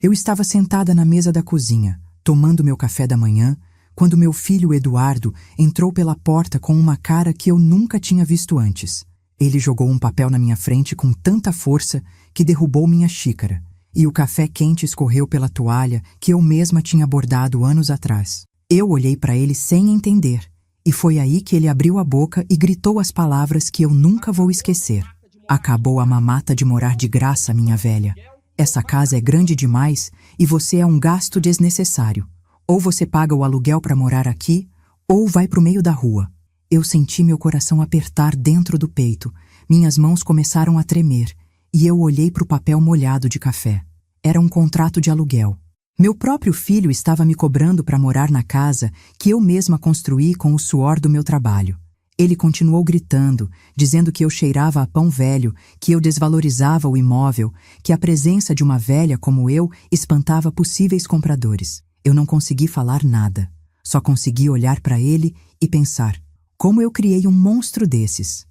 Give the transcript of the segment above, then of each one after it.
Eu estava sentada na mesa da cozinha, tomando meu café da manhã, quando meu filho Eduardo entrou pela porta com uma cara que eu nunca tinha visto antes. Ele jogou um papel na minha frente com tanta força que derrubou minha xícara, e o café quente escorreu pela toalha que eu mesma tinha bordado anos atrás. Eu olhei para ele sem entender, e foi aí que ele abriu a boca e gritou as palavras que eu nunca vou esquecer. Acabou a mamata de morar de graça, minha velha. Essa casa é grande demais e você é um gasto desnecessário. Ou você paga o aluguel para morar aqui, ou vai para o meio da rua. Eu senti meu coração apertar dentro do peito, minhas mãos começaram a tremer, e eu olhei para o papel molhado de café. Era um contrato de aluguel. Meu próprio filho estava me cobrando para morar na casa que eu mesma construí com o suor do meu trabalho. Ele continuou gritando, dizendo que eu cheirava a pão velho, que eu desvalorizava o imóvel, que a presença de uma velha como eu espantava possíveis compradores. Eu não consegui falar nada, só consegui olhar para ele e pensar, como eu criei um monstro desses?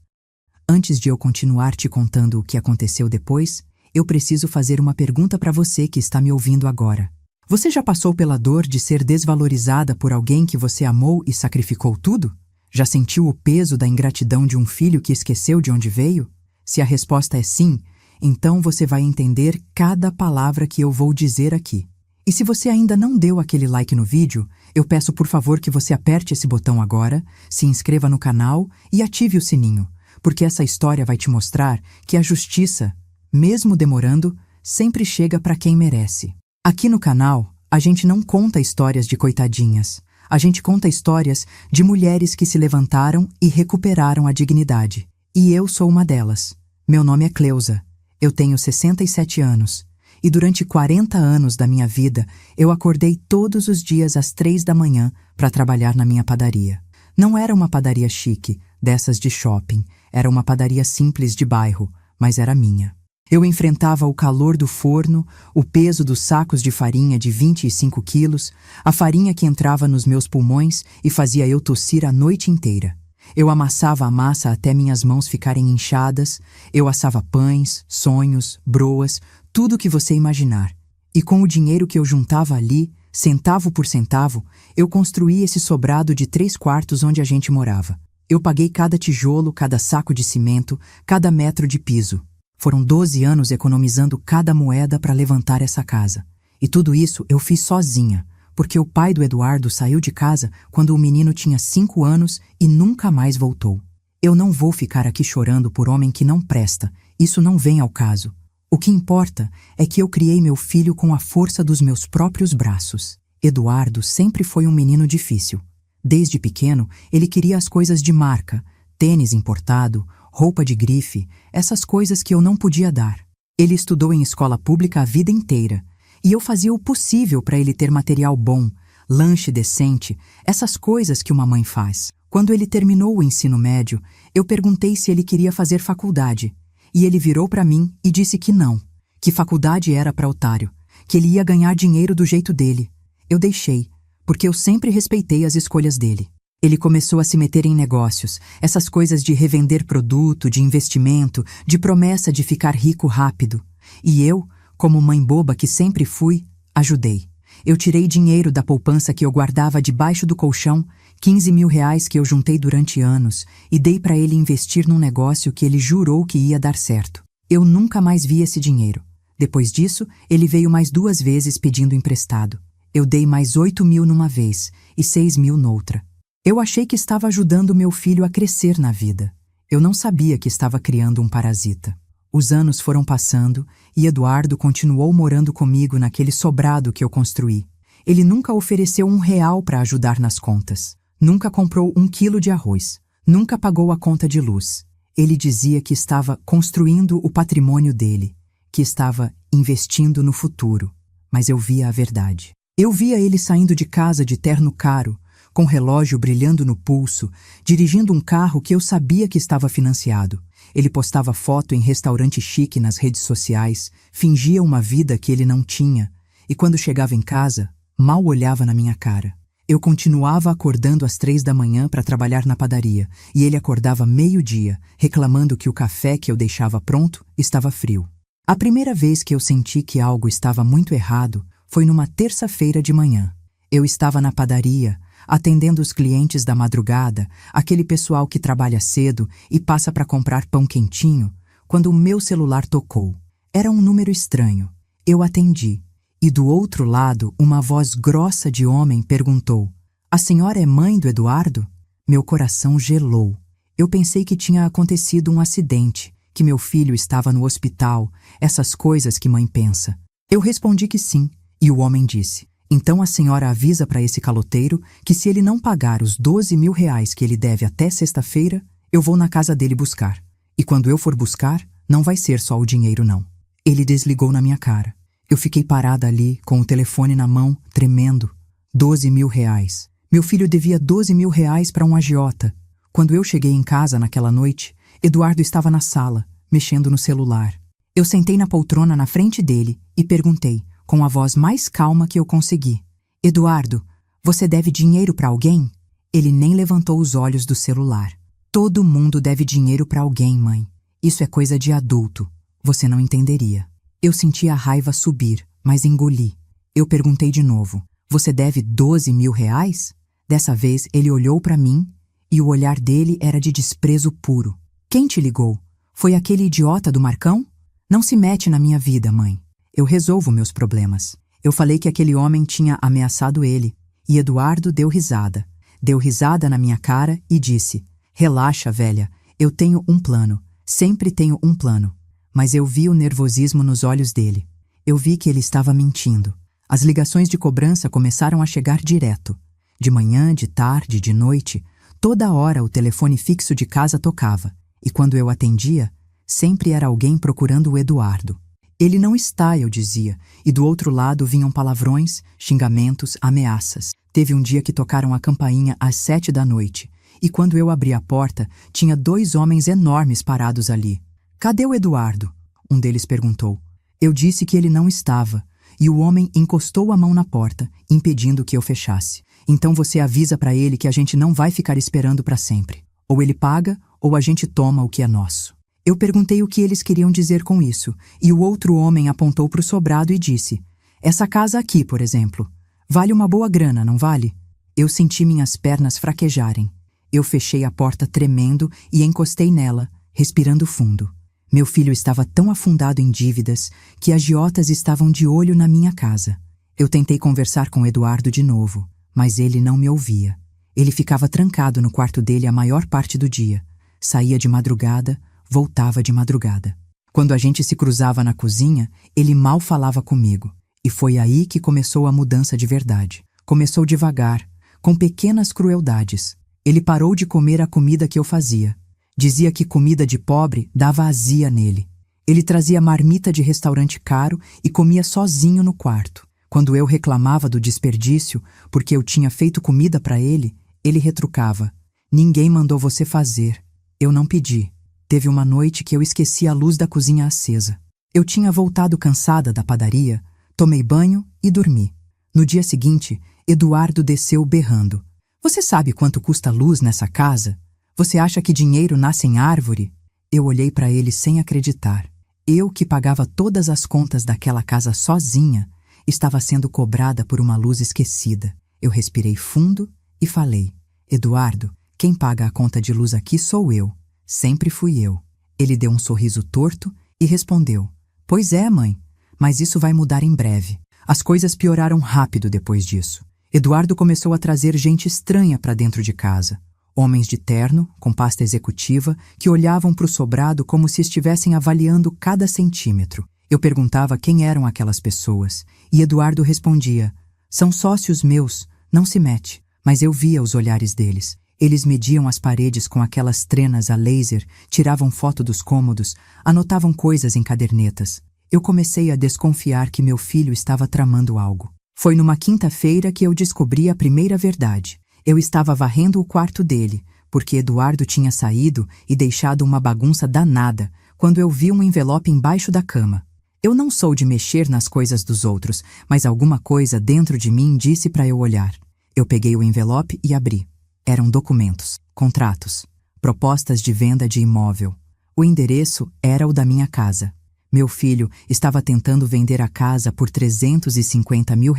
Antes de eu continuar te contando o que aconteceu depois, eu preciso fazer uma pergunta para você que está me ouvindo agora. Você já passou pela dor de ser desvalorizada por alguém que você amou e sacrificou tudo? Já sentiu o peso da ingratidão de um filho que esqueceu de onde veio? Se a resposta é sim, então você vai entender cada palavra que eu vou dizer aqui. E se você ainda não deu aquele like no vídeo, eu peço por favor que você aperte esse botão agora, se inscreva no canal e ative o sininho, porque essa história vai te mostrar que a justiça, mesmo demorando, sempre chega para quem merece. Aqui no canal, a gente não conta histórias de coitadinhas. A gente conta histórias de mulheres que se levantaram e recuperaram a dignidade. E eu sou uma delas. Meu nome é Cleusa. Eu tenho 67 anos. E durante 40 anos da minha vida, eu acordei todos os dias às 3 da manhã para trabalhar na minha padaria. Não era uma padaria chique, dessas de shopping. Era uma padaria simples de bairro, mas era minha. Eu enfrentava o calor do forno, o peso dos sacos de farinha de 25 quilos, a farinha que entrava nos meus pulmões e fazia eu tossir a noite inteira. Eu amassava a massa até minhas mãos ficarem inchadas, eu assava pães, sonhos, broas, tudo o que você imaginar. E com o dinheiro que eu juntava ali, centavo por centavo, eu construí esse sobrado de 3 quartos onde a gente morava. Eu paguei cada tijolo, cada saco de cimento, cada metro de piso. Foram 12 anos economizando cada moeda para levantar essa casa. E tudo isso eu fiz sozinha, porque o pai do Eduardo saiu de casa quando o menino tinha 5 anos e nunca mais voltou. Eu não vou ficar aqui chorando por homem que não presta, isso não vem ao caso. O que importa é que eu criei meu filho com a força dos meus próprios braços. Eduardo sempre foi um menino difícil. Desde pequeno, ele queria as coisas de marca, tênis importado, roupa de grife, essas coisas que eu não podia dar. Ele estudou em escola pública a vida inteira, e eu fazia o possível para ele ter material bom, lanche decente, essas coisas que uma mãe faz. Quando ele terminou o ensino médio, eu perguntei se ele queria fazer faculdade, e ele virou para mim e disse que não, que faculdade era para otário, que ele ia ganhar dinheiro do jeito dele. Eu deixei, porque eu sempre respeitei as escolhas dele. Ele começou a se meter em negócios, essas coisas de revender produto, de investimento, de promessa de ficar rico rápido. E eu, como mãe boba que sempre fui, ajudei. Eu tirei dinheiro da poupança que eu guardava debaixo do colchão, 15 mil reais que eu juntei durante anos, e dei para ele investir num negócio que ele jurou que ia dar certo. Eu nunca mais vi esse dinheiro. Depois disso, ele veio mais 2 vezes pedindo emprestado. Eu dei mais 8 mil numa vez e 6 mil noutra. Eu achei que estava ajudando meu filho a crescer na vida. Eu não sabia que estava criando um parasita. Os anos foram passando e Eduardo continuou morando comigo naquele sobrado que eu construí. Ele nunca ofereceu R$1 para ajudar nas contas. Nunca comprou 1 quilo de arroz. Nunca pagou a conta de luz. Ele dizia que estava construindo o patrimônio dele, que estava investindo no futuro. Mas eu via a verdade. Eu via ele saindo de casa de terno caro, com relógio brilhando no pulso, dirigindo um carro que eu sabia que estava financiado. Ele postava foto em restaurante chique nas redes sociais, fingia uma vida que ele não tinha, e quando chegava em casa, mal olhava na minha cara. Eu continuava acordando às 3 da manhã para trabalhar na padaria, e ele acordava meio-dia, reclamando que o café que eu deixava pronto estava frio. A primeira vez que eu senti que algo estava muito errado foi numa terça-feira de manhã. Eu estava na padaria, atendendo os clientes da madrugada, aquele pessoal que trabalha cedo e passa para comprar pão quentinho, quando o meu celular tocou. Era um número estranho. Eu atendi, e do outro lado uma voz grossa de homem perguntou: "A senhora é mãe do Eduardo?" Meu coração gelou. Eu pensei que tinha acontecido um acidente, que meu filho estava no hospital, essas coisas que mãe pensa. Eu respondi que sim, e o homem disse: "Então a senhora avisa para esse caloteiro que se ele não pagar os 12.000 que ele deve até sexta-feira, eu vou na casa dele buscar. E quando eu for buscar, não vai ser só o dinheiro não." Ele desligou na minha cara. Eu fiquei parada ali, com o telefone na mão, tremendo. 12.000. Meu filho devia 12.000 para um agiota. Quando eu cheguei em casa naquela noite, Eduardo estava na sala, mexendo no celular. Eu sentei na poltrona na frente dele e perguntei, com a voz mais calma que eu consegui: "Eduardo, você deve dinheiro para alguém?" Ele nem levantou os olhos do celular. "Todo mundo deve dinheiro para alguém, mãe. Isso é coisa de adulto. Você não entenderia." Eu senti a raiva subir, mas engoli. Eu perguntei de novo: "Você deve 12.000? Dessa vez ele olhou para mim e o olhar dele era de desprezo puro. "Quem te ligou? Foi aquele idiota do Marcão? Não se mete na minha vida, mãe. Eu resolvo meus problemas." Eu falei que aquele homem tinha ameaçado ele, e Eduardo deu risada. Deu risada na minha cara e disse: "Relaxa, velha, eu tenho um plano. Sempre tenho um plano." Mas eu vi o nervosismo nos olhos dele. Eu vi que ele estava mentindo. As ligações de cobrança começaram a chegar direto. De manhã, de tarde, de noite, toda hora o telefone fixo de casa tocava. E quando eu atendia, sempre era alguém procurando o Eduardo. "Ele não está", eu dizia, e do outro lado vinham palavrões, xingamentos, ameaças. Teve um dia que tocaram a campainha às 7 da noite, e quando eu abri a porta, tinha 2 homens enormes parados ali. "Cadê o Eduardo?" um deles perguntou. Eu disse que ele não estava, e o homem encostou a mão na porta, impedindo que eu fechasse. "Então você avisa para ele que a gente não vai ficar esperando para sempre. Ou ele paga, ou a gente toma o que é nosso." Eu perguntei o que eles queriam dizer com isso, e o outro homem apontou para o sobrado e disse: "Essa casa aqui, por exemplo, vale uma boa grana, não vale?" Eu senti minhas pernas fraquejarem. Eu fechei a porta tremendo e encostei nela, respirando fundo. Meu filho estava tão afundado em dívidas que agiotas estavam de olho na minha casa. Eu tentei conversar com Eduardo de novo, mas ele não me ouvia. Ele ficava trancado no quarto dele a maior parte do dia. Saía de madrugada, voltava de madrugada. Quando a gente se cruzava na cozinha, ele mal falava comigo. E foi aí que começou a mudança de verdade. Começou devagar, com pequenas crueldades. Ele parou de comer a comida que eu fazia. Dizia que comida de pobre dava azia nele. Ele trazia marmita de restaurante caro e comia sozinho no quarto. Quando eu reclamava do desperdício, porque eu tinha feito comida para ele, ele retrucava: "Ninguém mandou você fazer. Eu não pedi." Teve uma noite que eu esqueci a luz da cozinha acesa. Eu tinha voltado cansada da padaria, tomei banho e dormi. No dia seguinte, Eduardo desceu berrando: "Você sabe quanto custa a luz nessa casa? Você acha que dinheiro nasce em árvore?" Eu olhei para ele sem acreditar. Eu, que pagava todas as contas daquela casa sozinha, estava sendo cobrada por uma luz esquecida. Eu respirei fundo e falei: "Eduardo, quem paga a conta de luz aqui sou eu. Sempre fui eu." Ele deu um sorriso torto e respondeu: "Pois é, mãe, mas isso vai mudar em breve." As coisas pioraram rápido depois disso. Eduardo começou a trazer gente estranha para dentro de casa. Homens de terno, com pasta executiva, que olhavam para o sobrado como se estivessem avaliando cada centímetro. Eu perguntava quem eram aquelas pessoas, e Eduardo respondia: "São sócios meus, não se mete." Mas eu via os olhares deles. Eles mediam as paredes com aquelas trenas a laser, tiravam foto dos cômodos, anotavam coisas em cadernetas. Eu comecei a desconfiar que meu filho estava tramando algo. Foi numa quinta-feira que eu descobri a primeira verdade. Eu estava varrendo o quarto dele, porque Eduardo tinha saído e deixado uma bagunça danada, quando eu vi um envelope embaixo da cama. Eu não sou de mexer nas coisas dos outros, mas alguma coisa dentro de mim disse para eu olhar. Eu peguei o envelope e abri. Eram documentos, contratos, propostas de venda de imóvel. O endereço era o da minha casa. Meu filho estava tentando vender a casa por R$ 350 mil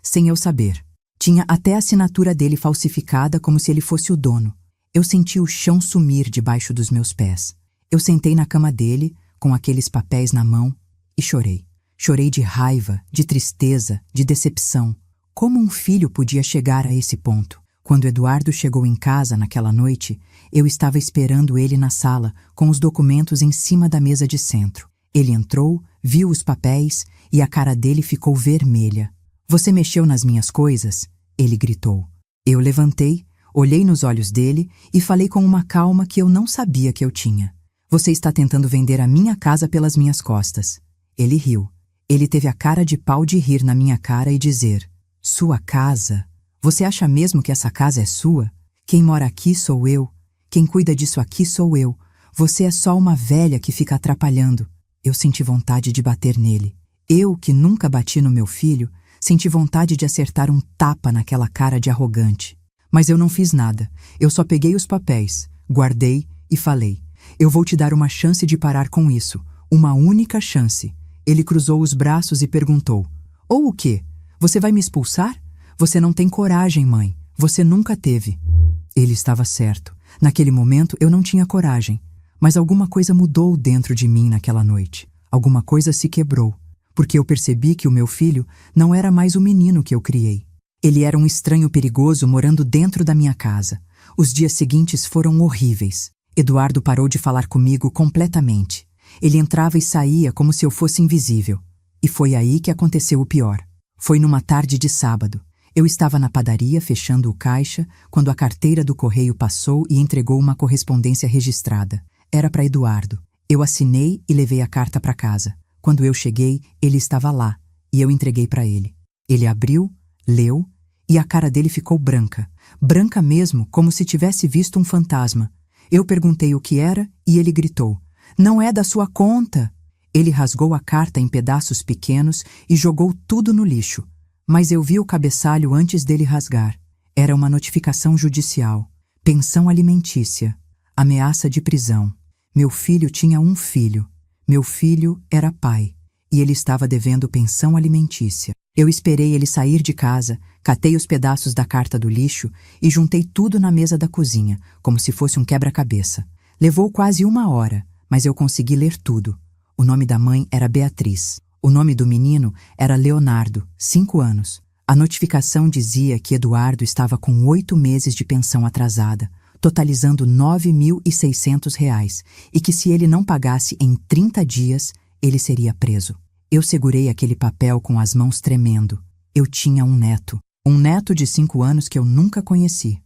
sem eu saber. Tinha até a assinatura dele falsificada como se ele fosse o dono. Eu senti o chão sumir debaixo dos meus pés. Eu sentei na cama dele, com aqueles papéis na mão, e chorei. Chorei de raiva, de tristeza, de decepção. Como um filho podia chegar a esse ponto? Quando Eduardo chegou em casa naquela noite, eu estava esperando ele na sala, com os documentos em cima da mesa de centro. Ele entrou, viu os papéis e a cara dele ficou vermelha. "Você mexeu nas minhas coisas?" ele gritou. Eu levantei, olhei nos olhos dele e falei com uma calma que eu não sabia que eu tinha. "Você está tentando vender a minha casa pelas minhas costas." Ele riu. Ele teve a cara de pau de rir na minha cara e dizer: "Sua casa? Você acha mesmo que essa casa é sua? Quem mora aqui sou eu. Quem cuida disso aqui sou eu. Você é só uma velha que fica atrapalhando." Eu senti vontade de bater nele. Eu, que nunca bati no meu filho, senti vontade de acertar um tapa naquela cara de arrogante. Mas eu não fiz nada. Eu só peguei os papéis, guardei e falei: "Eu vou te dar uma chance de parar com isso. Uma única chance." Ele cruzou os braços e perguntou: "Ou o quê? Você vai me expulsar? Você não tem coragem, mãe. Você nunca teve." Ele estava certo. Naquele momento eu não tinha coragem. Mas alguma coisa mudou dentro de mim naquela noite. Alguma coisa se quebrou. Porque eu percebi que o meu filho não era mais o menino que eu criei. Ele era um estranho perigoso morando dentro da minha casa. Os dias seguintes foram horríveis. Eduardo parou de falar comigo completamente. Ele entrava e saía como se eu fosse invisível. E foi aí que aconteceu o pior. Foi numa tarde de sábado. Eu estava na padaria fechando o caixa quando a carteira do correio passou e entregou uma correspondência registrada. Era para Eduardo. Eu assinei e levei a carta para casa. Quando eu cheguei, ele estava lá e eu entreguei para ele. Ele abriu, leu e a cara dele ficou branca. Branca mesmo, como se tivesse visto um fantasma. Eu perguntei o que era e ele gritou: "Não é da sua conta!" Ele rasgou a carta em pedaços pequenos e jogou tudo no lixo. Mas eu vi o cabeçalho antes dele rasgar. Era uma notificação judicial. Pensão alimentícia. Ameaça de prisão. Meu filho tinha um filho. Meu filho era pai. E ele estava devendo pensão alimentícia. Eu esperei ele sair de casa, catei os pedaços da carta do lixo e juntei tudo na mesa da cozinha, como se fosse um quebra-cabeça. Levou quase 1 hora, mas eu consegui ler tudo. O nome da mãe era Beatriz. O nome do menino era Leonardo, 5 anos. A notificação dizia que Eduardo estava com 8 meses de pensão atrasada, totalizando R$ 9.600, e que se ele não pagasse em 30 dias, ele seria preso. Eu segurei aquele papel com as mãos tremendo. Eu tinha um neto. Um neto de 5 anos que eu nunca conheci.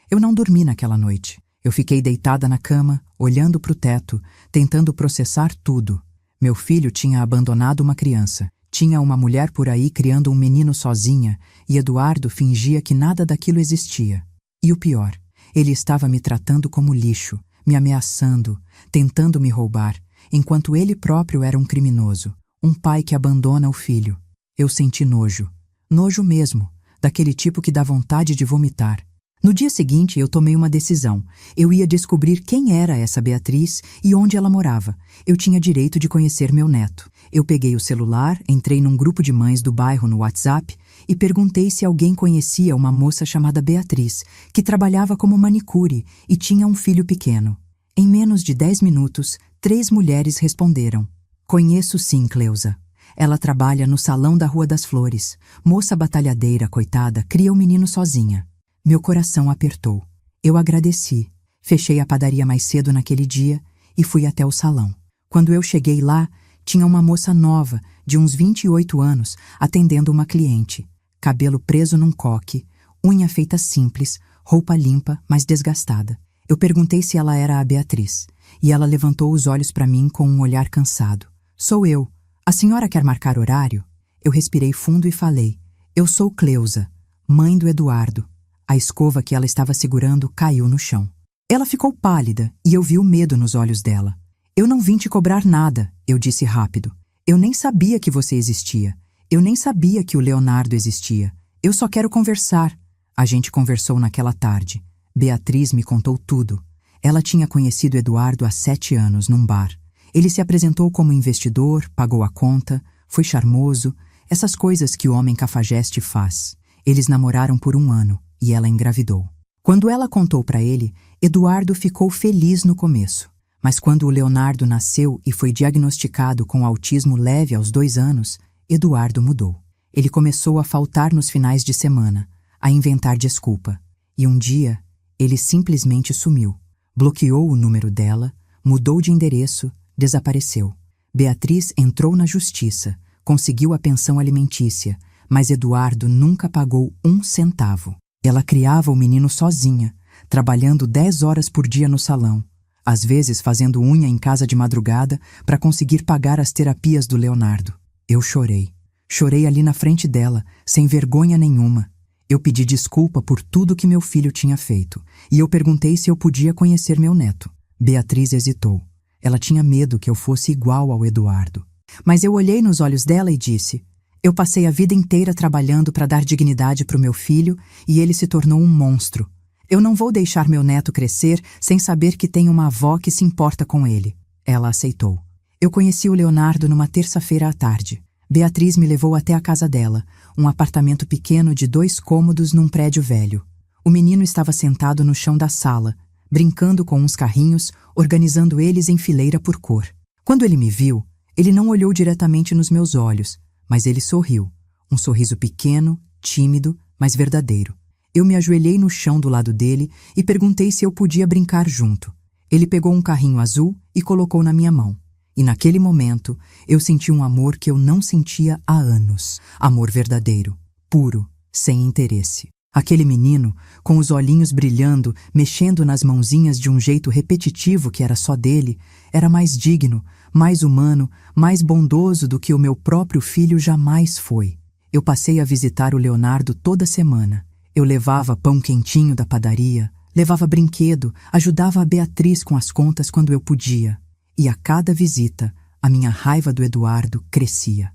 Eu não dormi naquela noite. Eu fiquei deitada na cama, olhando para o teto, tentando processar tudo. Meu filho tinha abandonado uma criança. Tinha uma mulher por aí criando um menino sozinha, e Eduardo fingia que nada daquilo existia. E o pior, ele estava me tratando como lixo, me ameaçando, tentando me roubar, enquanto ele próprio era um criminoso, um pai que abandona o filho. Eu senti nojo. Nojo mesmo, daquele tipo que dá vontade de vomitar. No dia seguinte, eu tomei uma decisão. Eu ia descobrir quem era essa Beatriz e onde ela morava. Eu tinha direito de conhecer meu neto. Eu peguei o celular, entrei num grupo de mães do bairro no WhatsApp e perguntei se alguém conhecia uma moça chamada Beatriz, que trabalhava como manicure e tinha um filho pequeno. Em menos de 10 minutos, 3 mulheres responderam: "Conheço sim, Cleusa. Ela trabalha no salão da Rua das Flores. Moça batalhadeira, coitada, cria o menino sozinha." Meu coração apertou. Eu agradeci. Fechei a padaria mais cedo naquele dia e fui até o salão. Quando eu cheguei lá, tinha uma moça nova, de uns 28 anos, atendendo uma cliente. Cabelo preso num coque, unha feita simples, roupa limpa, mas desgastada. Eu perguntei se ela era a Beatriz, e ela levantou os olhos para mim com um olhar cansado. "Sou eu. A senhora quer marcar horário?" Eu respirei fundo e falei: "Eu sou Cleusa, mãe do Eduardo." A escova que ela estava segurando caiu no chão. Ela ficou pálida e eu vi o medo nos olhos dela. "Eu não vim te cobrar nada", eu disse rápido. "Eu nem sabia que você existia. Eu nem sabia que o Leonardo existia. Eu só quero conversar." A gente conversou naquela tarde. Beatriz me contou tudo. Ela tinha conhecido Eduardo há 7 anos, num bar. Ele se apresentou como investidor, pagou a conta, foi charmoso, essas coisas que o homem cafajeste faz. Eles namoraram por 1 ano e ela engravidou. Quando ela contou para ele, Eduardo ficou feliz no começo. Mas quando o Leonardo nasceu e foi diagnosticado com autismo leve aos 2 anos, Eduardo mudou. Ele começou a faltar nos finais de semana, a inventar desculpa. E um dia, ele simplesmente sumiu. Bloqueou o número dela, mudou de endereço, desapareceu. Beatriz entrou na justiça, conseguiu a pensão alimentícia, mas Eduardo nunca pagou 1 centavo. Ela criava o menino sozinha, trabalhando 10 horas por dia no salão, às vezes fazendo unha em casa de madrugada para conseguir pagar as terapias do Leonardo. Eu chorei. Chorei ali na frente dela, sem vergonha nenhuma. Eu pedi desculpa por tudo que meu filho tinha feito, e eu perguntei se eu podia conhecer meu neto. Beatriz hesitou. Ela tinha medo que eu fosse igual ao Eduardo. Mas eu olhei nos olhos dela e disse: eu passei a vida inteira trabalhando para dar dignidade para o meu filho e ele se tornou um monstro. Eu não vou deixar meu neto crescer sem saber que tem uma avó que se importa com ele. Ela aceitou. Eu conheci o Leonardo numa terça-feira à tarde. Beatriz me levou até a casa dela, um apartamento pequeno de 2 cômodos num prédio velho. O menino estava sentado no chão da sala, brincando com uns carrinhos, organizando eles em fileira por cor. Quando ele me viu, ele não olhou diretamente nos meus olhos, mas ele sorriu. Um sorriso pequeno, tímido, mas verdadeiro. Eu me ajoelhei no chão do lado dele e perguntei se eu podia brincar junto. Ele pegou um carrinho azul e colocou na minha mão. E naquele momento, eu senti um amor que eu não sentia há anos. Amor verdadeiro, puro, sem interesse. Aquele menino, com os olhinhos brilhando, mexendo nas mãozinhas de um jeito repetitivo que era só dele, era mais digno, mais humano, mais bondoso do que o meu próprio filho jamais foi. Eu passei a visitar o Leonardo toda semana. Eu levava pão quentinho da padaria, levava brinquedo, ajudava a Beatriz com as contas quando eu podia. E a cada visita, a minha raiva do Eduardo crescia.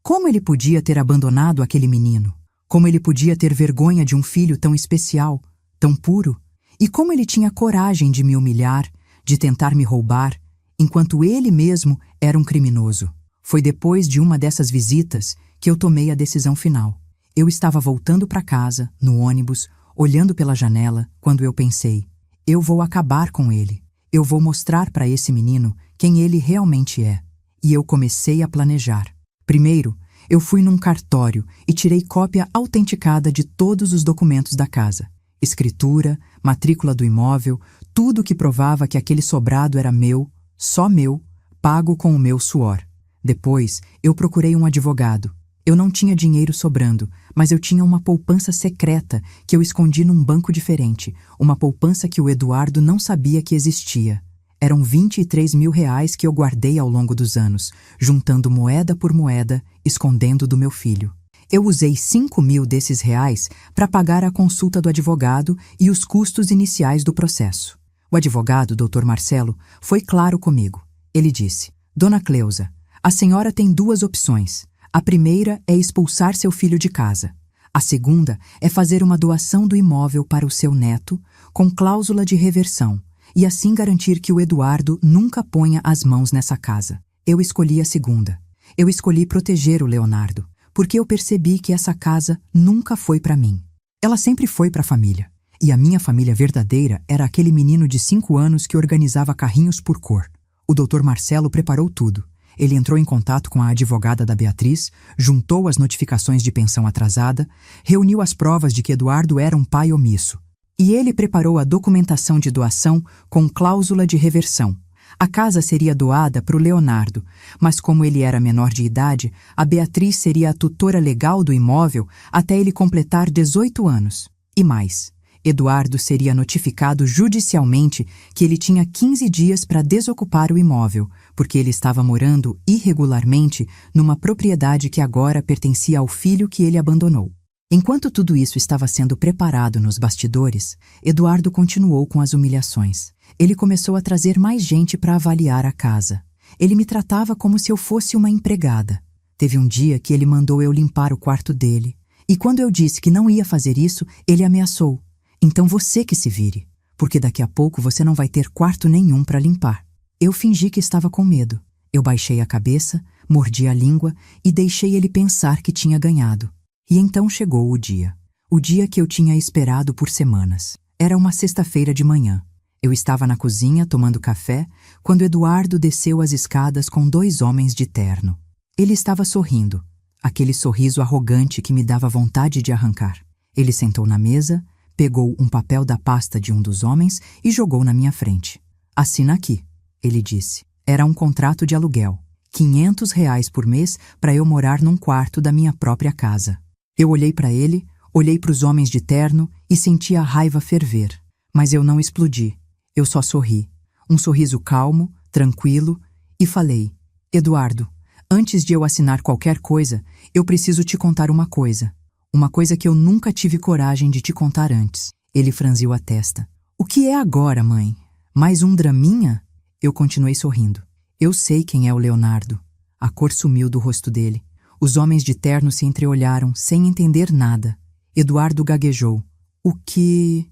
Como ele podia ter abandonado aquele menino? Como ele podia ter vergonha de um filho tão especial, tão puro? E como ele tinha coragem de me humilhar, de tentar me roubar, enquanto ele mesmo era um criminoso? Foi depois de uma dessas visitas que eu tomei a decisão final. Eu estava voltando para casa, no ônibus, olhando pela janela, quando eu pensei: eu vou acabar com ele. Eu vou mostrar para esse menino quem ele realmente é. E eu comecei a planejar. Primeiro, eu fui num cartório e tirei cópia autenticada de todos os documentos da casa. Escritura, matrícula do imóvel, tudo que provava que aquele sobrado era meu, só meu, pago com o meu suor. Depois, eu procurei um advogado. Eu não tinha dinheiro sobrando, mas eu tinha uma poupança secreta que eu escondi num banco diferente, uma poupança que o Eduardo não sabia que existia. Eram 23 mil reais que eu guardei ao longo dos anos, juntando moeda por moeda, escondendo do meu filho. Eu usei 5 mil desses reais para pagar a consulta do advogado e os custos iniciais do processo. O advogado, Dr. Marcelo, foi claro comigo. Ele disse: Dona Cleusa, a senhora tem 2 opções. A primeira é expulsar seu filho de casa. A segunda é fazer uma doação do imóvel para o seu neto, com cláusula de reversão, e assim garantir que o Eduardo nunca ponha as mãos nessa casa. Eu escolhi a segunda. Eu escolhi proteger o Leonardo, porque eu percebi que essa casa nunca foi para mim. Ela sempre foi para a família. E a minha família verdadeira era aquele menino de 5 anos que organizava carrinhos por cor. O Dr. Marcelo preparou tudo. Ele entrou em contato com a advogada da Beatriz, juntou as notificações de pensão atrasada, reuniu as provas de que Eduardo era um pai omisso. E ele preparou a documentação de doação com cláusula de reversão. A casa seria doada para o Leonardo, mas como ele era menor de idade, a Beatriz seria a tutora legal do imóvel até ele completar 18 anos. E mais, Eduardo seria notificado judicialmente que ele tinha 15 dias para desocupar o imóvel, porque ele estava morando irregularmente numa propriedade que agora pertencia ao filho que ele abandonou. Enquanto tudo isso estava sendo preparado nos bastidores, Eduardo continuou com as humilhações. Ele começou a trazer mais gente para avaliar a casa. Ele me tratava como se eu fosse uma empregada. Teve um dia que ele mandou eu limpar o quarto dele, e quando eu disse que não ia fazer isso, ele ameaçou: então você que se vire, porque daqui a pouco você não vai ter quarto nenhum para limpar. Eu fingi que estava com medo. Eu baixei a cabeça, mordi a língua e deixei ele pensar que tinha ganhado. E então chegou o dia. O dia que eu tinha esperado por semanas. Era uma sexta-feira de manhã. Eu estava na cozinha tomando café quando Eduardo desceu as escadas com 2 homens de terno. Ele estava sorrindo, aquele sorriso arrogante que me dava vontade de arrancar. Ele sentou na mesa, pegou um papel da pasta de um dos homens e jogou na minha frente. "Assina aqui", ele disse. Era um contrato de aluguel, R$ 500 por mês para eu morar num quarto da minha própria casa. Eu olhei para ele, olhei para os homens de terno e senti a raiva ferver. Mas eu não explodi. Eu só sorri. Um sorriso calmo, tranquilo, e falei: "Eduardo, antes de eu assinar qualquer coisa, eu preciso te contar uma coisa. Uma coisa que eu nunca tive coragem de te contar antes." Ele franziu a testa. "O que é agora, mãe? Mais um draminha?" Eu continuei sorrindo. Eu sei quem é o Leonardo. A cor sumiu do rosto dele. Os homens de terno se entreolharam, sem entender nada. Eduardo gaguejou. O que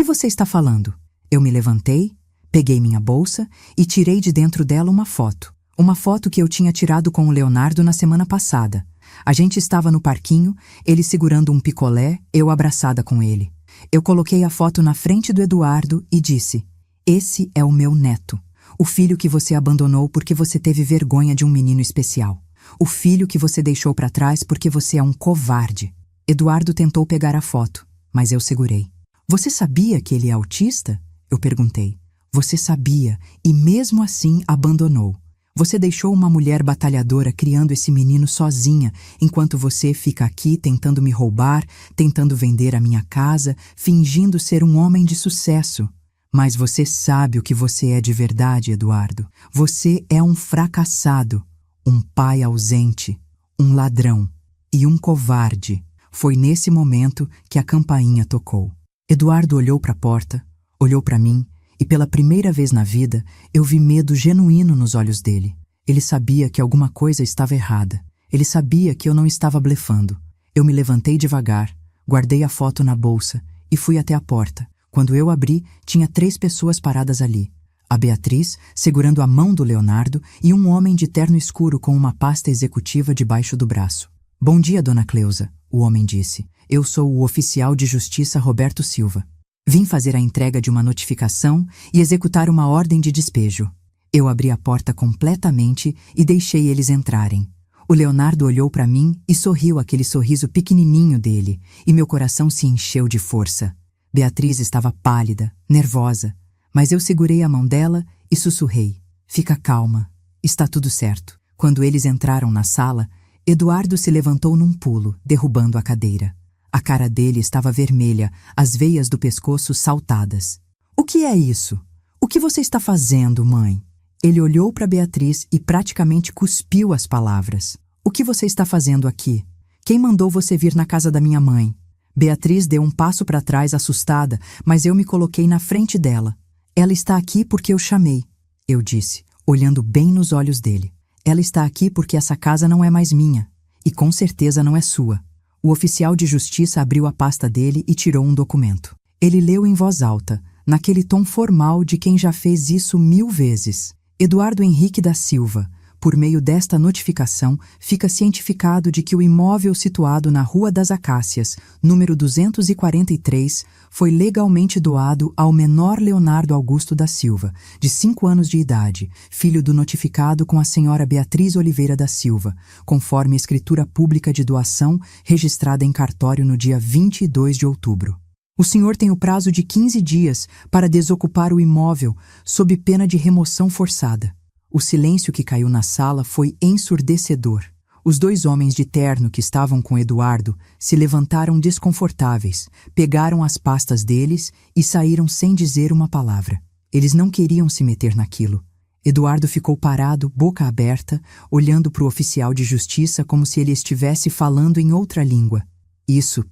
você está falando?" Eu me levantei, peguei minha bolsa e tirei de dentro dela uma foto. Uma foto que eu tinha tirado com o Leonardo na semana passada. A gente estava no parquinho, ele segurando um picolé, eu abraçada com ele. Eu coloquei a foto na frente do Eduardo e disse: "Esse é o meu neto. O filho que você abandonou porque você teve vergonha de um menino especial. O filho que você deixou para trás porque você é um covarde." Eduardo tentou pegar a foto, mas eu segurei. "Você sabia que ele é autista?" Eu perguntei. "Você sabia e mesmo assim abandonou. Você deixou uma mulher batalhadora criando esse menino sozinha, enquanto você fica aqui tentando me roubar, tentando vender a minha casa, fingindo ser um homem de sucesso. Mas você sabe o que você é de verdade, Eduardo. Você é um fracassado, um pai ausente, um ladrão e um covarde." Foi nesse momento que a campainha tocou. Eduardo olhou para a porta, olhou para mim e pela primeira vez na vida eu vi medo genuíno nos olhos dele. Ele sabia que alguma coisa estava errada. Ele sabia que eu não estava blefando. Eu me levantei devagar, guardei a foto na bolsa e fui até a porta. Quando eu abri, tinha 3 pessoas paradas ali. A Beatriz, segurando a mão do Leonardo, e um homem de terno escuro com uma pasta executiva debaixo do braço. "Bom dia, dona Cleusa", o homem disse. "Eu sou o oficial de justiça Roberto Silva. Vim fazer a entrega de uma notificação e executar uma ordem de despejo." Eu abri a porta completamente e deixei eles entrarem. O Leonardo olhou para mim e sorriu aquele sorriso pequenininho dele, e meu coração se encheu de força. Beatriz estava pálida, nervosa, mas eu segurei a mão dela e sussurrei: "Fica calma, está tudo certo." Quando eles entraram na sala, Eduardo se levantou num pulo, derrubando a cadeira. A cara dele estava vermelha, as veias do pescoço saltadas. "O que é isso? O que você está fazendo, mãe?" Ele olhou para Beatriz e praticamente cuspiu as palavras. "O que você está fazendo aqui? Quem mandou você vir na casa da minha mãe?" Beatriz deu um passo para trás, assustada, mas eu me coloquei na frente dela. "Ela está aqui porque eu chamei", eu disse, olhando bem nos olhos dele. "Ela está aqui porque essa casa não é mais minha, e com certeza não é sua." O oficial de justiça abriu a pasta dele e tirou um documento. Ele leu em voz alta, naquele tom formal de quem já fez isso 1000 vezes. "Eduardo Henrique da Silva, por meio desta notificação, fica cientificado de que o imóvel situado na Rua das Acácias, número 243, foi legalmente doado ao menor Leonardo Augusto da Silva, de 5 anos de idade, filho do notificado com a senhora Beatriz Oliveira da Silva, conforme a escritura pública de doação registrada em cartório no dia 22 de outubro. O senhor tem o prazo de 15 dias para desocupar o imóvel, sob pena de remoção forçada." O silêncio que caiu na sala foi ensurdecedor. Os 2 homens de terno que estavam com Eduardo se levantaram desconfortáveis, pegaram as pastas deles e saíram sem dizer uma palavra. Eles não queriam se meter naquilo. Eduardo ficou parado, boca aberta, olhando para o oficial de justiça como se ele estivesse falando em outra língua. Isso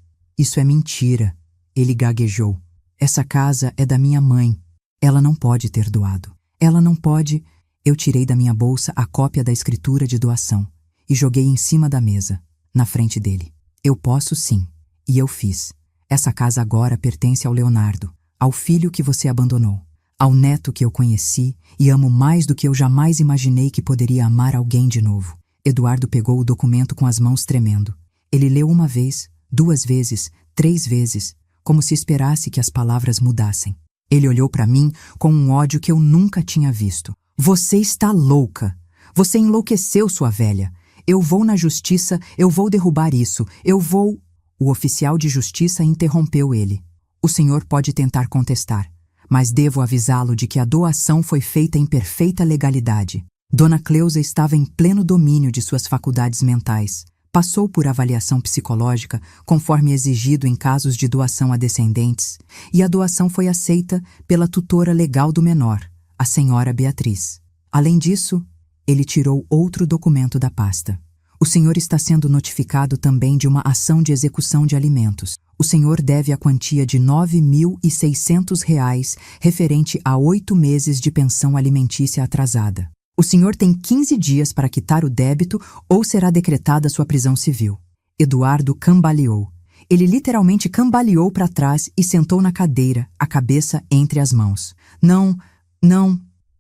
é mentira", ele gaguejou. "Essa casa é da minha mãe. Ela não pode ter doado. Ela não pode..." Eu tirei da minha bolsa a cópia da escritura de doação e joguei em cima da mesa, na frente dele. "Eu posso sim, e eu fiz. Essa casa agora pertence ao Leonardo, ao filho que você abandonou. ao neto que eu conheci e amo mais do que eu jamais imaginei que poderia amar alguém de novo. Eduardo pegou o documento com as mãos tremendo. Ele leu uma vez, 2 vezes, 3 vezes, como se esperasse que as palavras mudassem. Ele olhou para mim com um ódio que eu nunca tinha visto. Você está louca! Você enlouqueceu, sua velha! Eu vou na justiça, eu vou derrubar isso, eu vou... O oficial de justiça interrompeu ele. O senhor pode tentar contestar, mas devo avisá-lo de que a doação foi feita em perfeita legalidade. Dona Cleusa estava em pleno domínio de suas faculdades mentais. Passou por avaliação psicológica, conforme exigido em casos de doação a descendentes, e a doação foi aceita pela tutora legal do menor, a senhora Beatriz. Além disso, ele tirou outro documento da pasta. O senhor está sendo notificado também de uma ação de execução de alimentos. O senhor deve a quantia de R$ 9.600 referente a 8 meses de pensão alimentícia atrasada. O senhor tem 15 dias para quitar o débito ou será decretada sua prisão civil. Eduardo cambaleou. Ele literalmente cambaleou para trás e sentou na cadeira, a cabeça entre as mãos. Não,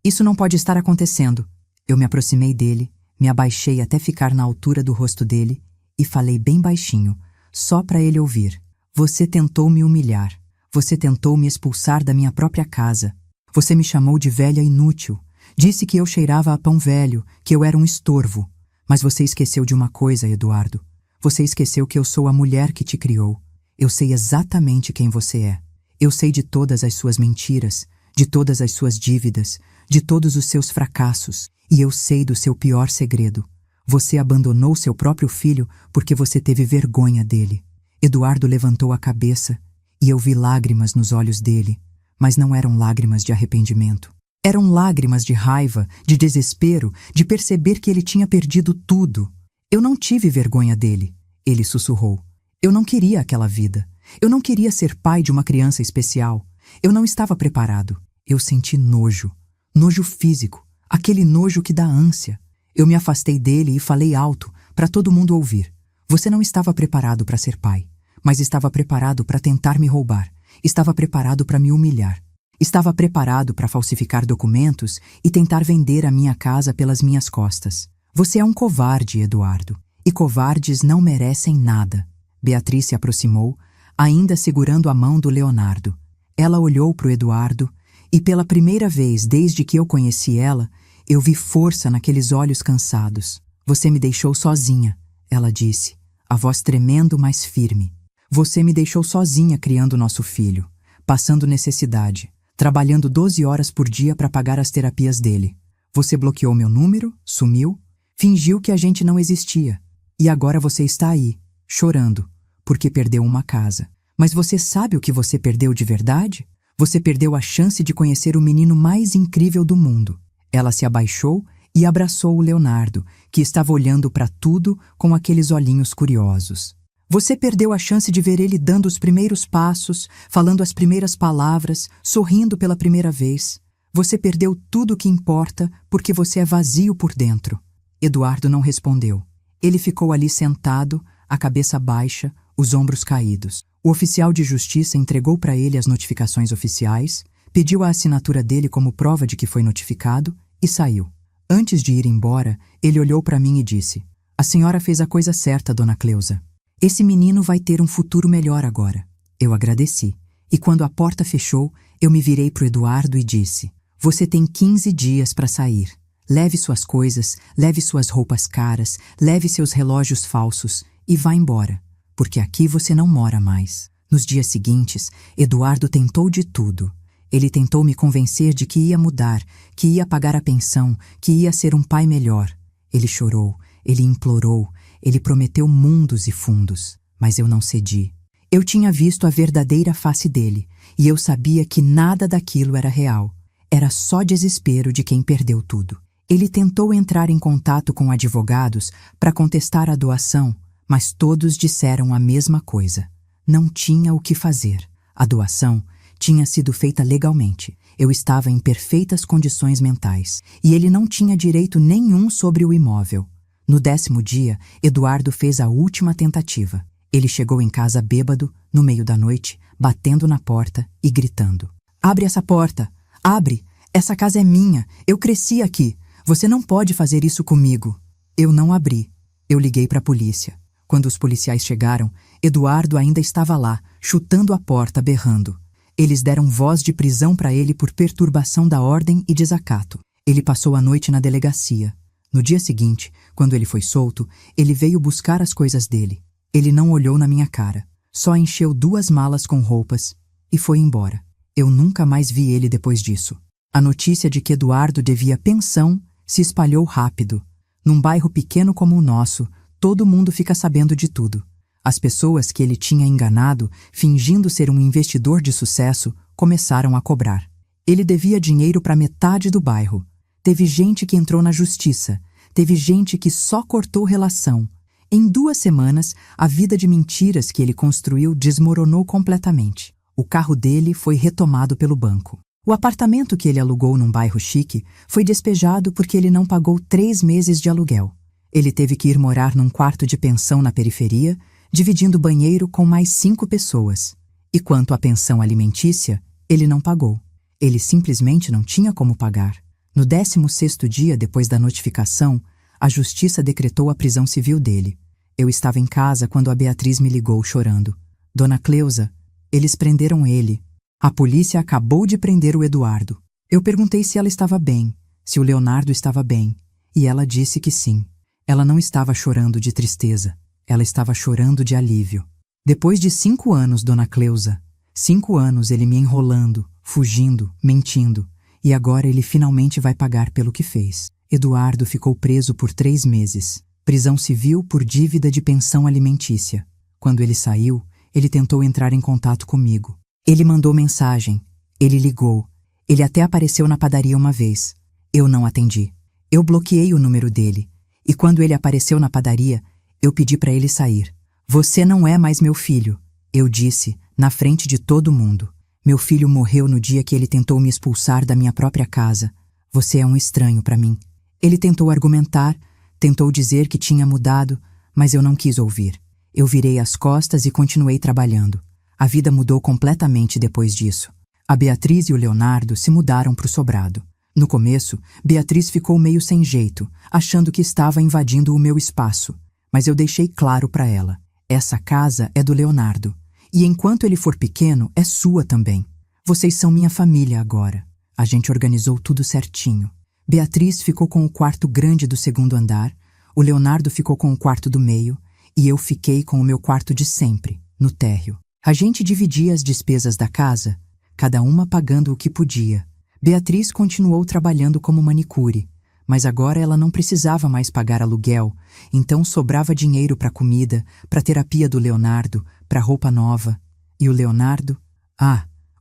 isso não pode estar acontecendo. Eu me aproximei dele, me abaixei até ficar na altura do rosto dele e falei bem baixinho, só para ele ouvir. Você tentou me humilhar. Você tentou me expulsar da minha própria casa. Você me chamou de velha inútil. Disse que eu cheirava a pão velho, que eu era um estorvo. Mas você esqueceu de uma coisa, Eduardo. Você esqueceu que eu sou a mulher que te criou. Eu sei exatamente quem você é. Eu sei de todas as suas mentiras, de todas as suas dívidas, de todos os seus fracassos. E eu sei do seu pior segredo. Você abandonou seu próprio filho porque você teve vergonha dele. Eduardo levantou a cabeça e eu vi lágrimas nos olhos dele, mas não eram lágrimas de arrependimento. Eram lágrimas de raiva, de desespero, de perceber que ele tinha perdido tudo. Eu não tive vergonha dele, ele sussurrou. Eu não queria aquela vida. Eu não queria ser pai de uma criança especial. Eu não estava preparado. Eu senti nojo. Nojo físico. Aquele nojo que dá ânsia. Eu me afastei dele e falei alto, para todo mundo ouvir. Você não estava preparado para ser pai, mas estava preparado para tentar me roubar. Estava preparado para me humilhar. Estava preparado para falsificar documentos e tentar vender a minha casa pelas minhas costas. Você é um covarde, Eduardo. E covardes não merecem nada. Beatriz se aproximou, ainda segurando a mão do Leonardo. Ela olhou para o Eduardo e pela primeira vez desde que eu conheci ela, eu vi força naqueles olhos cansados. Você me deixou sozinha, ela disse, a voz tremendo, mas firme. Você me deixou sozinha criando nosso filho, passando necessidade, trabalhando 12 horas por dia para pagar as terapias dele. Você bloqueou meu número, sumiu, fingiu que a gente não existia. E agora você está aí, chorando, porque perdeu uma casa. Mas você sabe o que você perdeu de verdade? Você perdeu a chance de conhecer o menino mais incrível do mundo. Ela se abaixou e abraçou o Leonardo, que estava olhando para tudo com aqueles olhinhos curiosos. Você perdeu a chance de ver ele dando os primeiros passos, falando as primeiras palavras, sorrindo pela primeira vez. Você perdeu tudo o que importa porque você é vazio por dentro. Eduardo não respondeu. Ele ficou ali sentado, a cabeça baixa, os ombros caídos. O oficial de justiça entregou para ele as notificações oficiais, pediu a assinatura dele como prova de que foi notificado e saiu. Antes de ir embora, ele olhou para mim e disse: "A senhora fez a coisa certa, dona Cleusa. Esse menino vai ter um futuro melhor agora." Eu agradeci, e quando a porta fechou, eu me virei para o Eduardo e disse: "Você tem 15 dias para sair. Leve suas coisas, leve suas roupas caras, leve seus relógios falsos e vá embora, porque aqui você não mora mais." Nos dias seguintes, Eduardo tentou de tudo. Ele tentou me convencer de que ia mudar, que ia pagar a pensão, que ia ser um pai melhor. Ele chorou, ele implorou, ele prometeu mundos e fundos, mas eu não cedi. Eu tinha visto a verdadeira face dele, e eu sabia que nada daquilo era real. Era só desespero de quem perdeu tudo. Ele tentou entrar em contato com advogados para contestar a doação, mas todos disseram a mesma coisa. Não tinha o que fazer. A doação tinha sido feita legalmente. Eu estava em perfeitas condições mentais, e ele não tinha direito nenhum sobre o imóvel. No 10º dia, Eduardo fez a última tentativa. Ele chegou em casa bêbado, no meio da noite, batendo na porta e gritando: "Abre essa porta! Abre! Essa casa é minha! Eu cresci aqui! Você não pode fazer isso comigo! Eu não abri. Eu liguei para a polícia. Quando os policiais chegaram, Eduardo ainda estava lá, chutando a porta, berrando. Eles deram voz de prisão para ele por perturbação da ordem e desacato. Ele passou a noite na delegacia. No dia seguinte, quando ele foi solto, ele veio buscar as coisas dele. Ele não olhou na minha cara. Só encheu 2 malas com roupas e foi embora. Eu nunca mais vi ele depois disso. A notícia de que Eduardo devia pensão se espalhou rápido. Num bairro pequeno como o nosso, todo mundo fica sabendo de tudo. As pessoas que ele tinha enganado, fingindo ser um investidor de sucesso, começaram a cobrar. Ele devia dinheiro para metade do bairro. Teve gente que entrou na justiça. Teve gente que só cortou relação. Em 2 semanas, a vida de mentiras que ele construiu desmoronou completamente. O carro dele foi retomado pelo banco. O apartamento que ele alugou num bairro chique foi despejado porque ele não pagou 3 meses de aluguel. Ele teve que ir morar num quarto de pensão na periferia, dividindo banheiro com mais 5 pessoas. E quanto à pensão alimentícia, ele não pagou. Ele simplesmente não tinha como pagar. No 16º dia depois da notificação, a justiça decretou a prisão civil dele. Eu estava em casa quando a Beatriz me ligou chorando. Dona Cleusa, eles prenderam ele. A polícia acabou de prender o Eduardo. Eu perguntei se ela estava bem, se o Leonardo estava bem, e ela disse que sim. Ela não estava chorando de tristeza, ela estava chorando de alívio. Depois de 5 anos, Dona Cleusa, 5 anos ele me enrolando, fugindo, mentindo, e agora ele finalmente vai pagar pelo que fez. Eduardo ficou preso por 3 meses. Prisão civil por dívida de pensão alimentícia. Quando ele saiu, ele tentou entrar em contato comigo. Ele mandou mensagem. Ele ligou. Ele até apareceu na padaria uma vez. Eu não atendi. Eu bloqueei o número dele. E quando ele apareceu na padaria, eu pedi para ele sair. Você não é mais meu filho, eu disse, na frente de todo mundo. Meu filho morreu no dia que ele tentou me expulsar da minha própria casa. Você é um estranho para mim. Ele tentou argumentar, tentou dizer que tinha mudado, mas eu não quis ouvir. Eu virei as costas e continuei trabalhando. A vida mudou completamente depois disso. A Beatriz e o Leonardo se mudaram para o sobrado. No começo, Beatriz ficou meio sem jeito, achando que estava invadindo o meu espaço. Mas eu deixei claro para ela. Essa casa é do Leonardo. E enquanto ele for pequeno, é sua também. Vocês são minha família agora. A gente organizou tudo certinho. Beatriz ficou com o quarto grande do 2º andar, o Leonardo ficou com o quarto do meio e eu fiquei com o meu quarto de sempre, no térreo. A gente dividia as despesas da casa, cada uma pagando o que podia. Beatriz continuou trabalhando como manicure, mas agora ela não precisava mais pagar aluguel, então sobrava dinheiro para comida, para terapia do Leonardo, para roupa nova. E o Leonardo?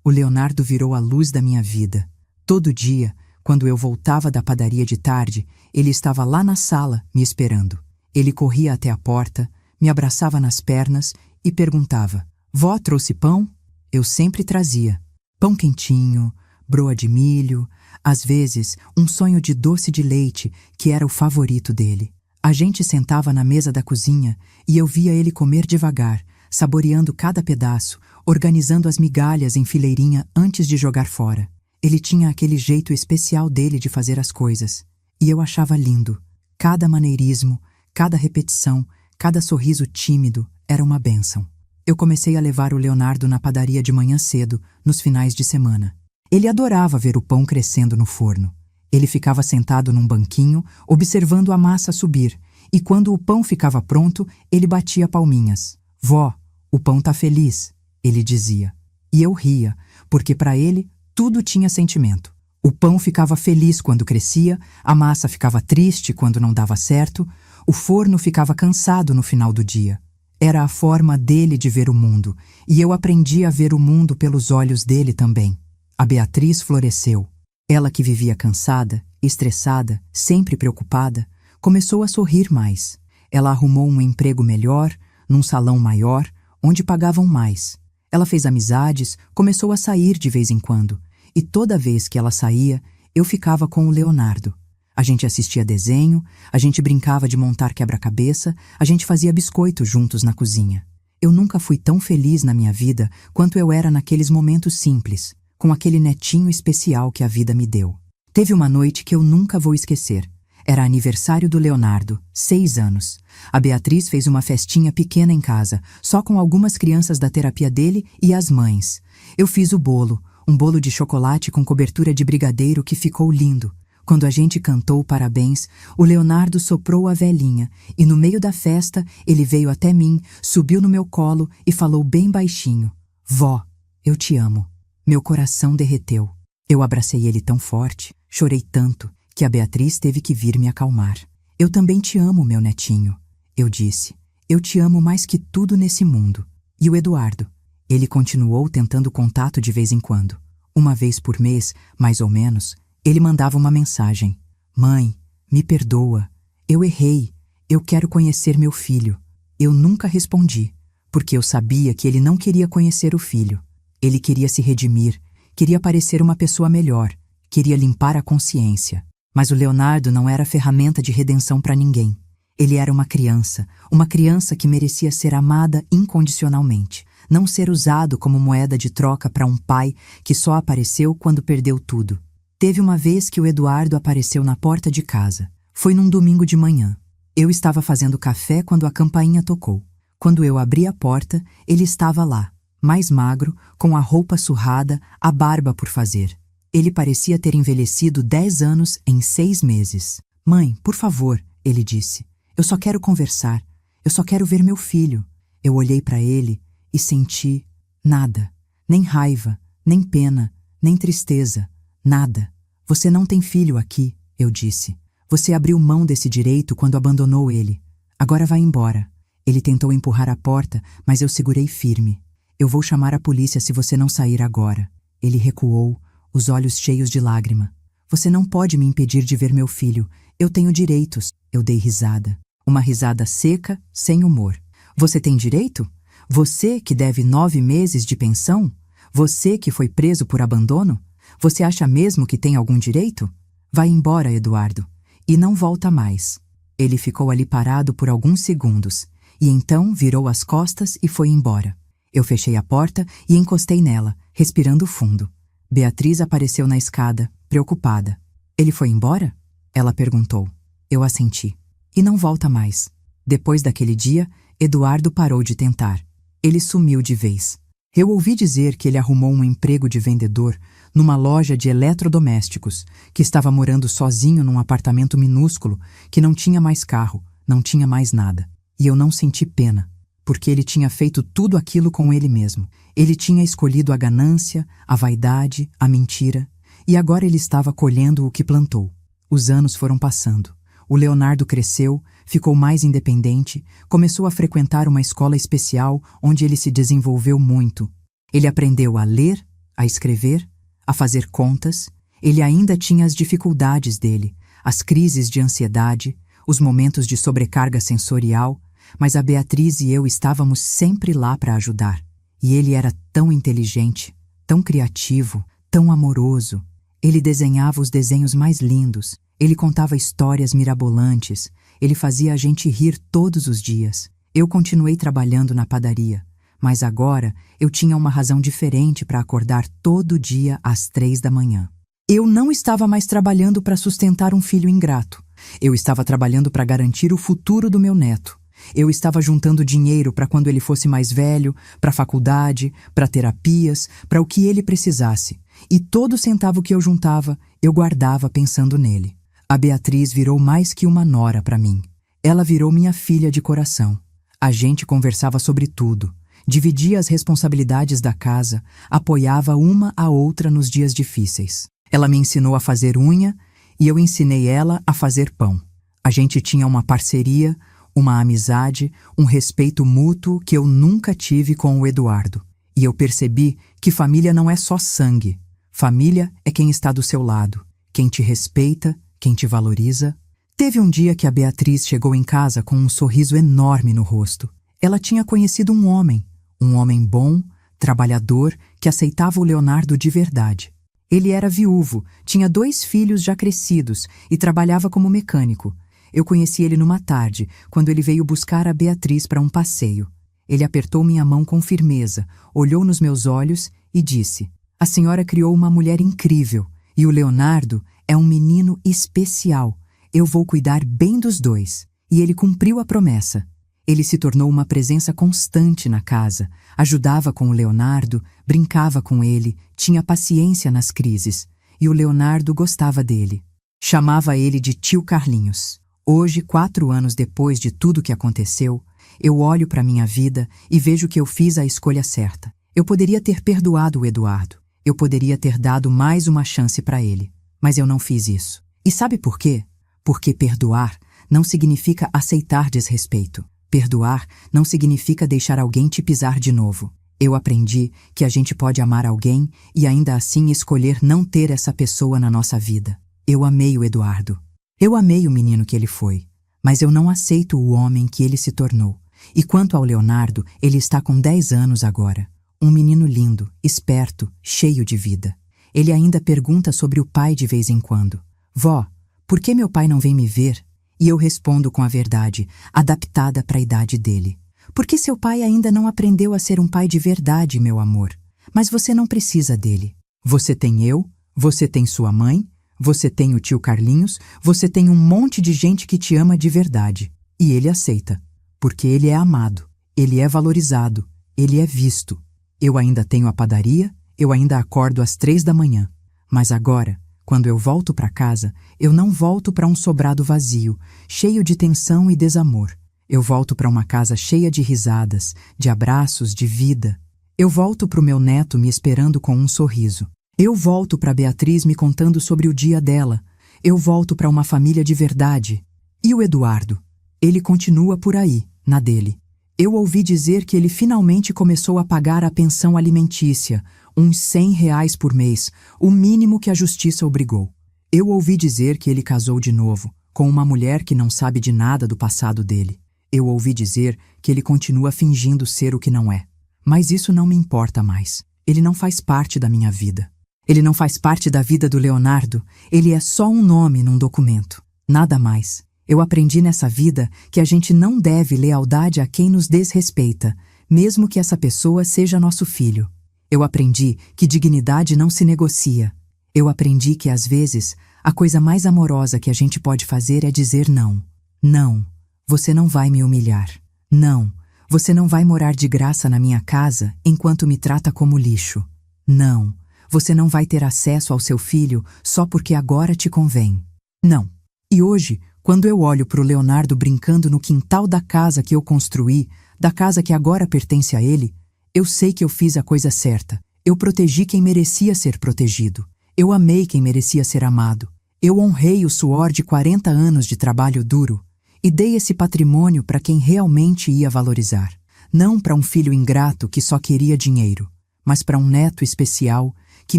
O Leonardo virou a luz da minha vida. Todo dia, quando eu voltava da padaria de tarde, ele estava lá na sala, me esperando. Ele corria até a porta, me abraçava nas pernas e perguntava: Vó, trouxe pão? Eu sempre trazia. Pão quentinho, broa de milho, às vezes um sonho de doce de leite, que era o favorito dele. A gente sentava na mesa da cozinha e eu via ele comer devagar, saboreando cada pedaço, organizando as migalhas em fileirinha antes de jogar fora. Ele tinha aquele jeito especial dele de fazer as coisas. E eu achava lindo. Cada maneirismo, cada repetição, cada sorriso tímido era uma bênção. Eu comecei a levar o Leonardo na padaria de manhã cedo, nos finais de semana. Ele adorava ver o pão crescendo no forno. Ele ficava sentado num banquinho, observando a massa subir, e quando o pão ficava pronto, ele batia palminhas. Vó, o pão tá feliz, ele dizia. E eu ria, porque para ele tudo tinha sentimento. O pão ficava feliz quando crescia, a massa ficava triste quando não dava certo, o forno ficava cansado no final do dia. Era a forma dele de ver o mundo, e eu aprendi a ver o mundo pelos olhos dele também. A Beatriz floresceu. Ela que vivia cansada, estressada, sempre preocupada, começou a sorrir mais. Ela arrumou um emprego melhor, num salão maior, onde pagavam mais. Ela fez amizades, começou a sair de vez em quando, e toda vez que ela saía, eu ficava com o Leonardo. A gente assistia desenho, a gente brincava de montar quebra-cabeça, a gente fazia biscoito juntos na cozinha. Eu nunca fui tão feliz na minha vida quanto eu era naqueles momentos simples, com aquele netinho especial que a vida me deu. Teve uma noite que eu nunca vou esquecer. Era aniversário do Leonardo, 6 anos. A Beatriz fez uma festinha pequena em casa, só com algumas crianças da terapia dele e as mães. Eu fiz o bolo, um bolo de chocolate com cobertura de brigadeiro que ficou lindo. Quando a gente cantou parabéns, o Leonardo soprou a velhinha e no meio da festa ele veio até mim, subiu no meu colo e falou bem baixinho: "Vó, eu te amo." Meu coração derreteu. Eu abracei ele tão forte, chorei tanto, que a Beatriz teve que vir me acalmar. "Eu também te amo, meu netinho," eu disse. "Eu te amo mais que tudo nesse mundo." E o Eduardo? Ele continuou tentando contato de vez em quando. Uma vez por mês, mais ou menos, ele mandava uma mensagem: "Mãe, me perdoa. Eu errei. Eu quero conhecer meu filho." Eu nunca respondi, porque eu sabia que ele não queria conhecer o filho. Ele queria se redimir, queria parecer uma pessoa melhor, queria limpar a consciência. Mas o Leonardo não era ferramenta de redenção para ninguém. Ele era uma criança que merecia ser amada incondicionalmente, não ser usado como moeda de troca para um pai que só apareceu quando perdeu tudo. Teve uma vez que o Eduardo apareceu na porta de casa. Foi num domingo de manhã. Eu estava fazendo café quando a campainha tocou. Quando eu abri a porta, ele estava lá, mais magro, com a roupa surrada, a barba por fazer. Ele parecia ter envelhecido 10 anos em 6 meses. "Mãe, por favor," ele disse. "Eu só quero conversar. Eu só quero ver meu filho." Eu olhei para ele e senti nada. Nem raiva, nem pena, nem tristeza. Nada. "Você não tem filho aqui," eu disse. "Você abriu mão desse direito quando abandonou ele. Agora vai embora." Ele tentou empurrar a porta, mas eu segurei firme. "Eu vou chamar a polícia se você não sair agora." Ele recuou, os olhos cheios de lágrima. "Você não pode me impedir de ver meu filho. Eu tenho direitos." Eu dei risada. Uma risada seca, sem humor. "Você tem direito? Você que deve 9 meses de pensão? Você que foi preso por abandono? Você acha mesmo que tem algum direito? Vai embora, Eduardo. E não volta mais." Ele ficou ali parado por alguns segundos, e então virou as costas e foi embora. Eu fechei a porta e encostei nela, respirando fundo. Beatriz apareceu na escada, preocupada. "Ele foi embora?" ela perguntou. Eu assenti. "E não volta mais." Depois daquele dia, Eduardo parou de tentar. Ele sumiu de vez. Eu ouvi dizer que ele arrumou um emprego de vendedor numa loja de eletrodomésticos, que estava morando sozinho num apartamento minúsculo, que não tinha mais carro, não tinha mais nada. E eu não senti pena, porque ele tinha feito tudo aquilo com ele mesmo. Ele tinha escolhido a ganância, a vaidade, a mentira, e agora ele estava colhendo o que plantou. Os anos foram passando. O Leonardo cresceu, ficou mais independente, começou a frequentar uma escola especial onde ele se desenvolveu muito. Ele aprendeu a ler, a escrever, a fazer contas. Ele ainda tinha as dificuldades dele, as crises de ansiedade, os momentos de sobrecarga sensorial, mas a Beatriz e eu estávamos sempre lá para ajudar. E ele era tão inteligente, tão criativo, tão amoroso. Ele desenhava os desenhos mais lindos, ele contava histórias mirabolantes, ele fazia a gente rir todos os dias. Eu continuei trabalhando na padaria, mas agora eu tinha uma razão diferente para acordar todo dia às 3 da manhã. Eu não estava mais trabalhando para sustentar um filho ingrato. Eu estava trabalhando para garantir o futuro do meu neto. Eu estava juntando dinheiro para quando ele fosse mais velho, para a faculdade, para terapias, para o que ele precisasse. E todo centavo que eu juntava, eu guardava pensando nele. A Beatriz virou mais que uma nora para mim. Ela virou minha filha de coração. A gente conversava sobre tudo, dividia as responsabilidades da casa, apoiava uma a outra nos dias difíceis. Ela me ensinou a fazer unha e eu ensinei ela a fazer pão. A gente tinha uma parceria, uma amizade, um respeito mútuo que eu nunca tive com o Eduardo. E eu percebi que família não é só sangue. Família é quem está do seu lado, quem te respeita, quem te valoriza. Teve um dia que a Beatriz chegou em casa com um sorriso enorme no rosto. Ela tinha conhecido um homem bom, trabalhador, que aceitava o Leonardo de verdade. Ele era viúvo, tinha 2 filhos já crescidos e trabalhava como mecânico. Eu conheci ele numa tarde, quando ele veio buscar a Beatriz para um passeio. Ele apertou minha mão com firmeza, olhou nos meus olhos e disse: A senhora criou uma mulher incrível, e o Leonardo é um menino especial. Eu vou cuidar bem dos dois. E ele cumpriu a promessa. Ele se tornou uma presença constante na casa, ajudava com o Leonardo, brincava com ele, tinha paciência nas crises. E o Leonardo gostava dele. Chamava ele de tio Carlinhos. Hoje, 4 anos depois de tudo que aconteceu, eu olho para minha vida e vejo que eu fiz a escolha certa. Eu poderia ter perdoado o Eduardo. Eu poderia ter dado mais uma chance para ele. Mas eu não fiz isso. E sabe por quê? Porque perdoar não significa aceitar desrespeito. Perdoar não significa deixar alguém te pisar de novo. Eu aprendi que a gente pode amar alguém e ainda assim escolher não ter essa pessoa na nossa vida. Eu amei o Eduardo. Eu amei o menino que ele foi. Mas eu não aceito o homem que ele se tornou. E quanto ao Leonardo, ele está com 10 anos agora. Um menino lindo, esperto, cheio de vida. Ele ainda pergunta sobre o pai de vez em quando. Vó, por que meu pai não vem me ver? E eu respondo com a verdade, adaptada para a idade dele. Porque seu pai ainda não aprendeu a ser um pai de verdade, meu amor. Mas você não precisa dele. Você tem eu, você tem sua mãe, você tem o tio Carlinhos, você tem um monte de gente que te ama de verdade. E ele aceita. Porque ele é amado, ele é valorizado, ele é visto. Eu ainda tenho a padaria, eu ainda acordo às 3 da manhã. Mas agora, quando eu volto para casa, eu não volto para um sobrado vazio, cheio de tensão e desamor. Eu volto para uma casa cheia de risadas, de abraços, de vida. Eu volto para o meu neto me esperando com um sorriso. Eu volto para Beatriz me contando sobre o dia dela. Eu volto para uma família de verdade. E o Eduardo? Ele continua por aí, na dele. Eu ouvi dizer que ele finalmente começou a pagar a pensão alimentícia, uns R$ 100 por mês, o mínimo que a justiça obrigou. Eu ouvi dizer que ele casou de novo, com uma mulher que não sabe de nada do passado dele. Eu ouvi dizer que ele continua fingindo ser o que não é. Mas isso não me importa mais. Ele não faz parte da minha vida. Ele não faz parte da vida do Leonardo. Ele é só um nome num documento. Nada mais. Eu aprendi nessa vida que a gente não deve lealdade a quem nos desrespeita, mesmo que essa pessoa seja nosso filho. Eu aprendi que dignidade não se negocia. Eu aprendi que, às vezes, a coisa mais amorosa que a gente pode fazer é dizer não. Não, você não vai me humilhar. Não, você não vai morar de graça na minha casa enquanto me trata como lixo. Não, você não vai ter acesso ao seu filho só porque agora te convém. Não. E hoje, quando eu olho para o Leonardo brincando no quintal da casa que eu construí, da casa que agora pertence a ele, eu sei que eu fiz a coisa certa. Eu protegi quem merecia ser protegido. Eu amei quem merecia ser amado. Eu honrei o suor de 40 anos de trabalho duro e dei esse patrimônio para quem realmente ia valorizar. Não para um filho ingrato que só queria dinheiro, mas para um neto especial que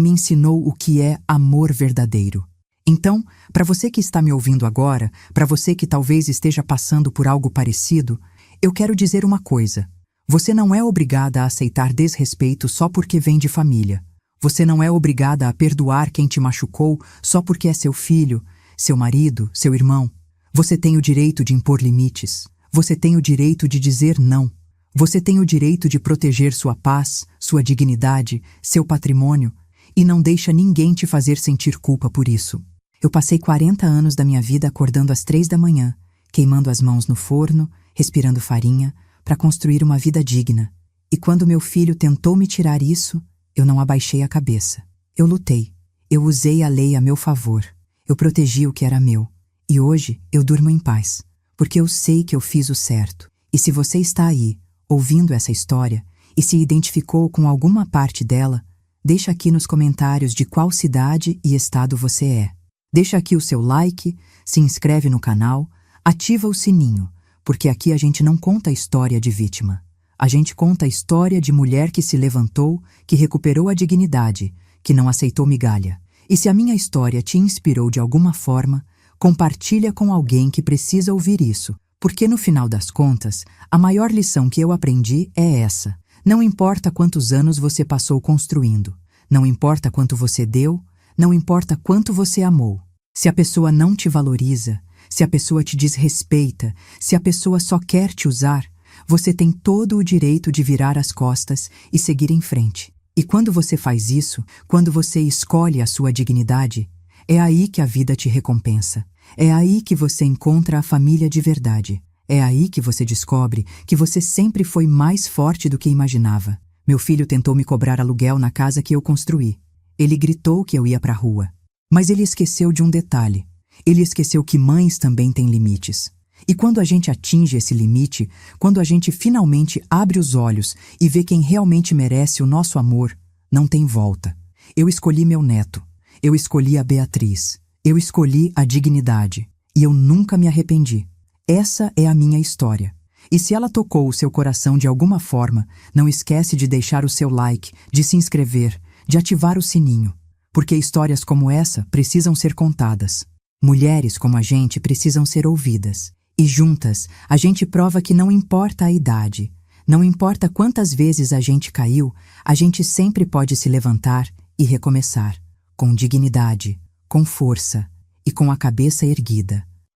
me ensinou o que é amor verdadeiro. Então, para você que está me ouvindo agora, para você que talvez esteja passando por algo parecido, eu quero dizer uma coisa. Você não é obrigada a aceitar desrespeito só porque vem de família. Você não é obrigada a perdoar quem te machucou só porque é seu filho, seu marido, seu irmão. Você tem o direito de impor limites. Você tem o direito de dizer não. Você tem o direito de proteger sua paz, sua dignidade, seu patrimônio, e não deixa ninguém te fazer sentir culpa por isso. Eu passei 40 anos da minha vida acordando às 3 da manhã, queimando as mãos no forno, respirando farinha, para construir uma vida digna. E quando meu filho tentou me tirar isso, eu não abaixei a cabeça. Eu lutei. Eu usei a lei a meu favor. Eu protegi o que era meu. E hoje eu durmo em paz, porque eu sei que eu fiz o certo. E se você está aí, ouvindo essa história, e se identificou com alguma parte dela, deixa aqui nos comentários de qual cidade e estado você é. Deixa aqui o seu like, se inscreve no canal, ativa o sininho, porque aqui a gente não conta a história de vítima. A gente conta a história de mulher que se levantou, que recuperou a dignidade, que não aceitou migalha. E se a minha história te inspirou de alguma forma, compartilha com alguém que precisa ouvir isso, porque no final das contas, a maior lição que eu aprendi é essa. Não importa quantos anos você passou construindo, não importa quanto você deu, não importa quanto você amou. Se a pessoa não te valoriza, se a pessoa te desrespeita, se a pessoa só quer te usar, você tem todo o direito de virar as costas e seguir em frente. E quando você faz isso, quando você escolhe a sua dignidade, é aí que a vida te recompensa. É aí que você encontra a família de verdade. É aí que você descobre que você sempre foi mais forte do que imaginava. Meu filho tentou me cobrar aluguel na casa que eu construí. Ele gritou que eu ia para a rua. Mas ele esqueceu de um detalhe. Ele esqueceu que mães também têm limites. E quando a gente atinge esse limite, quando a gente finalmente abre os olhos e vê quem realmente merece o nosso amor, não tem volta. Eu escolhi meu neto. Eu escolhi a Beatriz. Eu escolhi a dignidade. E eu nunca me arrependi. Essa é a minha história. E se ela tocou o seu coração de alguma forma, não esquece de deixar o seu like, de se inscrever, de ativar o sininho. Porque histórias como essa precisam ser contadas. Mulheres como a gente precisam ser ouvidas. E juntas, a gente prova que não importa a idade, não importa quantas vezes a gente caiu, a gente sempre pode se levantar e recomeçar, com dignidade, com força e com a cabeça erguida.